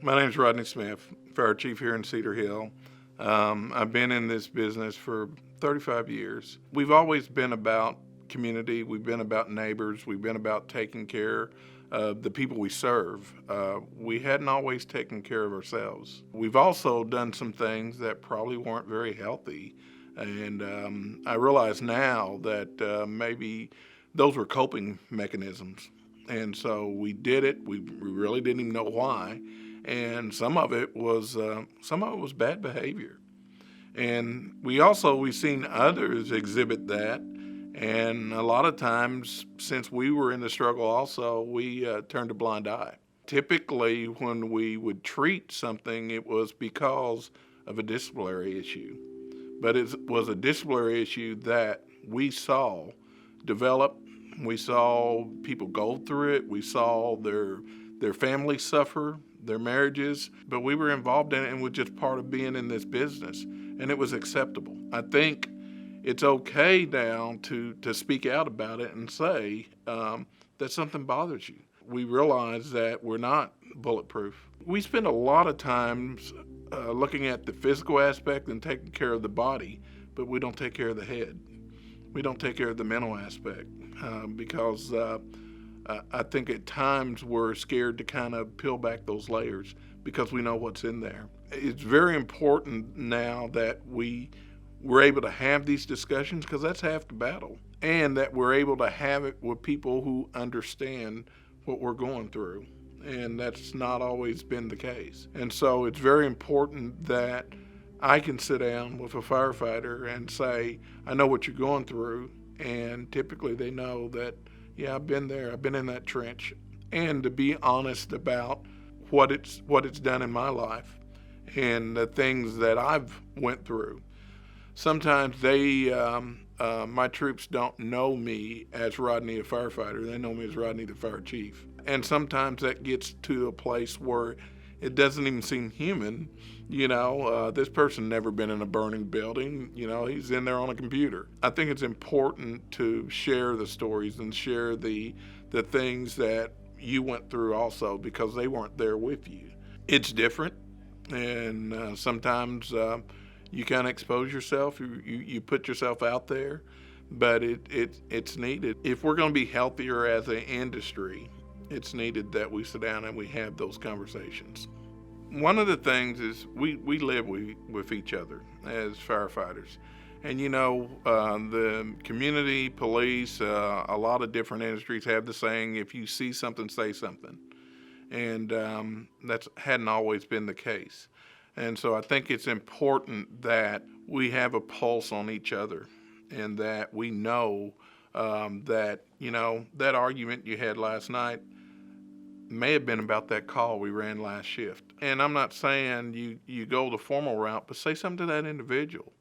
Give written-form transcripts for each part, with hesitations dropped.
My name's Rodney Smith, Fire Chief here in Cedar Hill. I've been in this business for 35 years. We've always been about community, we've been about neighbors, we've been about taking care of the people we serve. We hadn't always taken care of ourselves. We've also done some things that probably weren't very healthy, and I realize now that maybe those were coping mechanisms. And so we did it. We really didn't even know why, and some of it was bad behavior. And we've seen others exhibit that, and a lot of times, since we were in the struggle also, we turned a blind eye. Typically, when we would treat something, it was because of a disciplinary issue, but it was a disciplinary issue that we saw develop. We saw people go through it. We saw their families suffer, their marriages, but we were involved in it and were just part of being in this business, and it was acceptable. I think it's okay now to speak out about it and say that something bothers you. We realize that we're not bulletproof. We spend a lot of times looking at the physical aspect and taking care of the body, but we don't take care of the head. We don't take care of the mental aspect because I think at times we're scared to kind of peel back those layers because we know what's in there. It's very important now that we're able to have these discussions, because that's half the battle, and that we're able to have it with people who understand what we're going through, and that's not always been the case. And so it's very important that I can sit down with a firefighter and say, I know what you're going through, and typically they know that, yeah, I've been there, I've been in that trench, and to be honest about what it's done in my life and the things that I've went through. Sometimes my troops don't know me as Rodney, a firefighter. They know me as Rodney, the fire chief. And sometimes that gets to a place where it doesn't even seem human. This person never been in a burning building. He's in there on a computer. I think it's important to share the stories and share the things that you went through also, because they weren't there with you. It's different, and sometimes you kind of expose yourself. You put yourself out there, but it's needed. If we're going to be healthier as an industry, it's needed that we sit down and we have those conversations. One of the things is we live with each other as firefighters. And the community, police, a lot of different industries have the saying, if you see something, say something. And that hadn't always been the case. And so I think it's important that we have a pulse on each other, and that we know that argument you had last night may have been about that call we ran last shift. And I'm not saying you go the formal route, but say something to that individual.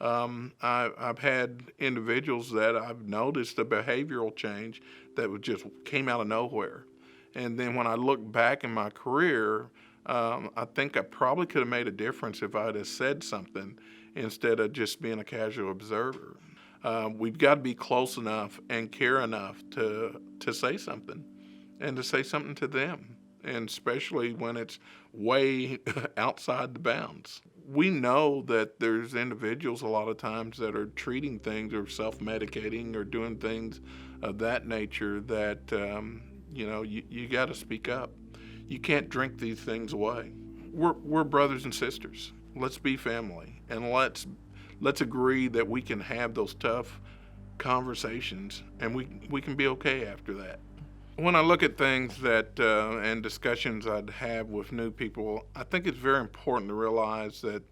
I've had individuals that I've noticed a behavioral change that just came out of nowhere. And then when I look back in my career, I think I probably could have made a difference if I'd have said something instead of just being a casual observer. We've got to be close enough and care enough to say something, and to say something to them, and especially when it's way outside the bounds. We know that there's individuals a lot of times that are treating things or self-medicating or doing things of that nature that, you got to speak up. You can't drink these things away. We're brothers and sisters. Let's be family, and let's agree that we can have those tough conversations, and we can be okay after that. When I look at things and discussions I'd have with new people, I think it's very important to realize that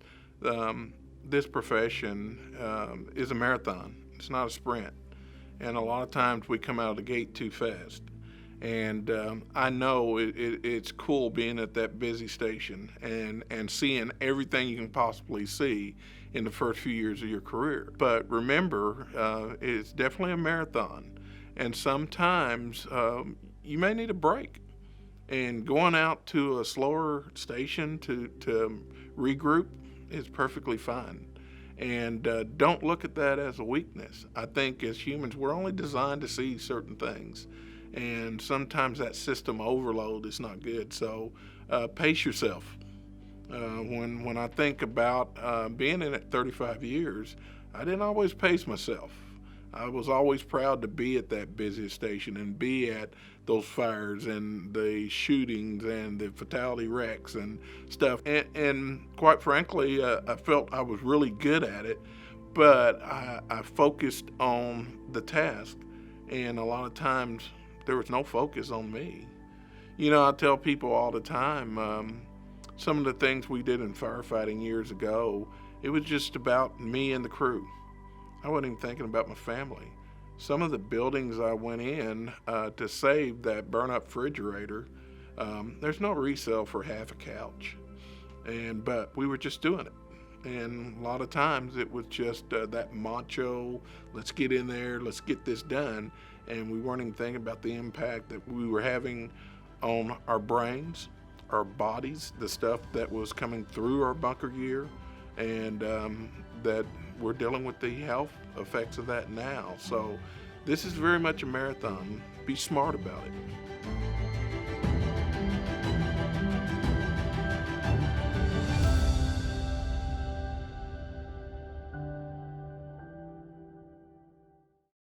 this profession is a marathon. It's not a sprint. And a lot of times we come out of the gate too fast. And I know it's cool being at that busy station and seeing everything you can possibly see in the first few years of your career. But remember, it's definitely a marathon. And sometimes you may need a break. And going out to a slower station to regroup is perfectly fine. And don't look at that as a weakness. I think as humans, we're only designed to see certain things. And sometimes that system overload is not good. So pace yourself. When I think about being in it 35 years, I didn't always pace myself. I was always proud to be at that busiest station and be at those fires and the shootings and the fatality wrecks and stuff. And quite frankly, I felt I was really good at it, but I focused on the task, and a lot of times there was no focus on me. I tell people all the time, some of the things we did in firefighting years ago, it was just about me and the crew. I wasn't even thinking about my family. Some of the buildings I went in to save that burn-up refrigerator, there's no resale for half a couch, but we were just doing it. And a lot of times it was just that macho, let's get in there, let's get this done, and we weren't even thinking about the impact that we were having on our brains, our bodies, the stuff that was coming through our bunker gear, and that we're dealing with the health effects of that now. So this is very much a marathon. Be smart about it.